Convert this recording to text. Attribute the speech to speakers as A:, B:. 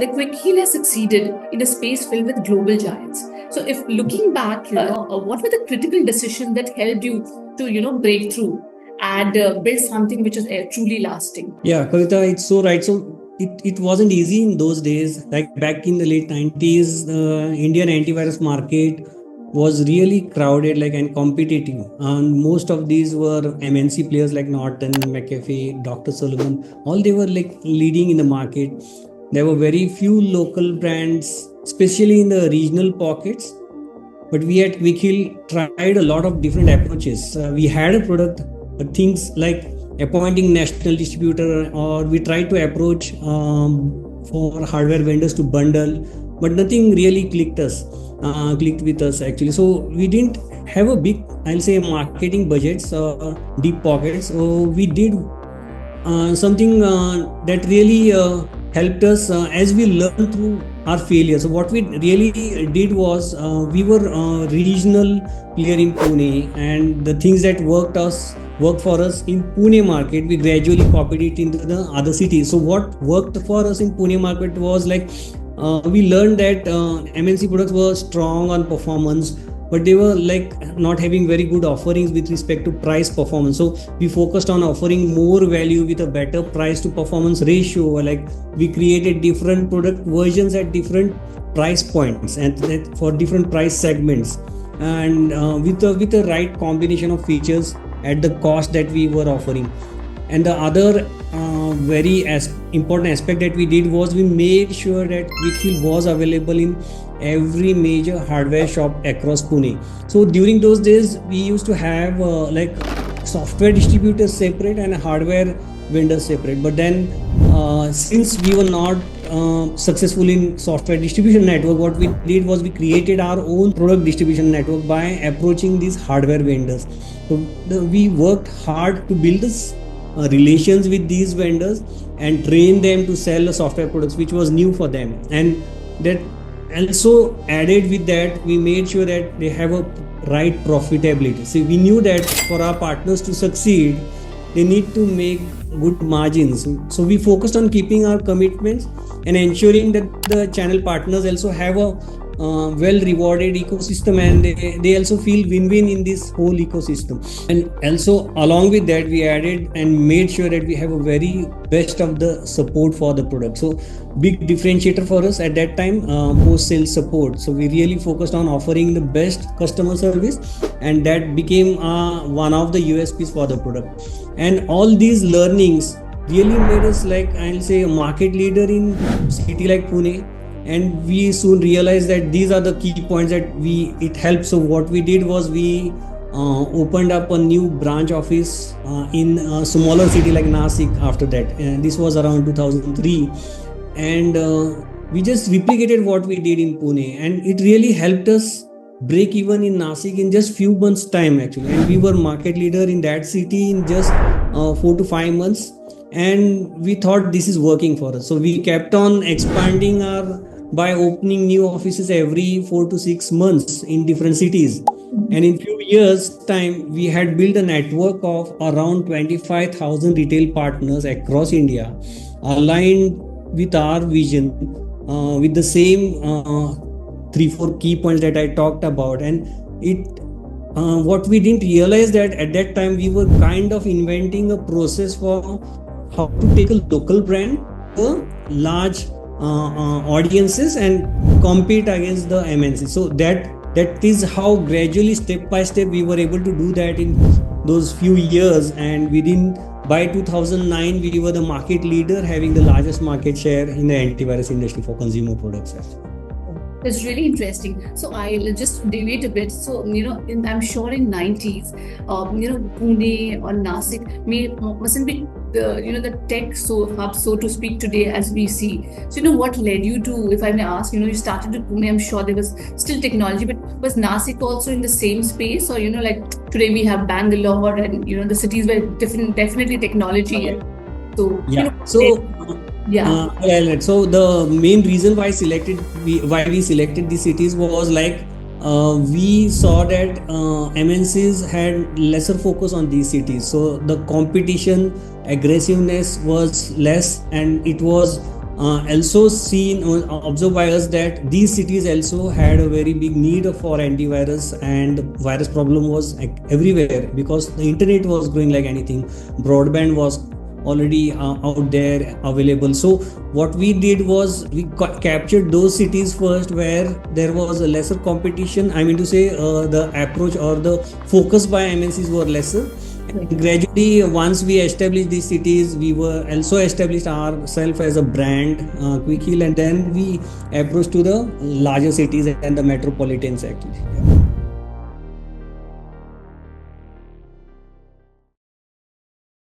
A: Like Quick Heal has succeeded in a space filled with global giants. So, if looking back, what were the critical decisions that helped you to, break through and build something which is truly lasting?
B: Yeah, Kavita, it's so right. So it wasn't easy in those days. Like back in the late 90s, the Indian antivirus market was really crowded, like, and competitive. And most of these were MNC players like Norton, McAfee, Dr. Sullivan. All they were like leading in the market. There were very few local brands, especially in the regional pockets. But we at Quickhill tried a lot of different approaches. We had a product, things like appointing national distributor, or we tried to approach for hardware vendors to bundle, but nothing really clicked with us actually. So we didn't have a big, I'll say, marketing budgets or deep pockets. So we did something that really helped us as we learned through our failures. So what we really did was we were a regional player in Pune, and the things that worked for us in Pune market, we gradually copied it into the other cities. So what worked for us in Pune market was like we learned that MNC products were strong on performance, but they were like not having very good offerings with respect to price performance. So we focused on offering more value with a better price to performance ratio. Like we created different product versions at different price points and for different price segments, and with the right combination of features at the cost that we were offering. And the other very important aspect that we did was we made sure that Quickhill was available in every major hardware shop across Pune. So during those days, we used to have like software distributors separate and hardware vendors separate. But then since we were not successful in software distribution network, what we did was we created our own product distribution network by approaching these hardware vendors. So we worked hard to build this relations with these vendors and train them to sell the software products, which was new for them. And that also added with that, we made sure that they have a right profitability. So we knew that for our partners to succeed, they need to make good margins. So we focused on keeping our commitments and ensuring that the channel partners also have a well rewarded ecosystem, and they also feel win-win in this whole ecosystem. And also along with that, we added and made sure that we have a very best of the support for the product. So big differentiator for us at that time, post-sales support. So we really focused on offering the best customer service, and that became one of the USPs for the product. And all these learnings really made us, like, I'll say, a market leader in city like Pune. And we soon realized that these are the key points that it helped. So what we did was we opened up a new branch office in a smaller city like Nasik after that. And this was around 2003. And we just replicated what we did in Pune. And it really helped us break even in Nasik in just few months time actually. And we were market leader in that city in just 4 to 5 months. And we thought this is working for us. So we kept on expanding by opening new offices every 4 to 6 months in different cities. And in few years time, we had built a network of around 25,000 retail partners across India, aligned with our vision, with the same 3-4 key points that I talked about. And what we didn't realize that at that time, we were kind of inventing a process for how to take a local brand to large audiences and compete against the MNC. So that is how gradually, step by step, we were able to do that in those few years. And by 2009, we were the market leader, having the largest market share in the antivirus industry for consumer products.
A: It's really interesting. So I'll just deviate a bit. So, I'm sure in 90s, Pune or Nasik mustn't be the tech hub, so to speak, today as we see. So, what led you to, if I may ask, you started with Pune, I'm sure there was still technology, but was Nasik also in the same space? Or, like today we have Bangalore and, the cities were different, definitely technology.
B: Okay.
A: So,
B: So the main reason why we selected these cities was like we saw that MNCs had lesser focus on these cities. So the competition aggressiveness was less, and it was also seen observed by us that these cities also had a very big need for antivirus, and virus problem was everywhere because the internet was growing like anything. Broadband was already out there available. So what we did was we captured those cities first where there was a lesser competition. I mean to say, the approach or the focus by MNCs were lesser. And gradually, once we established these cities, we were also established ourselves as a brand, Quick Heal, and then we approached to the larger cities and the metropolitans actually.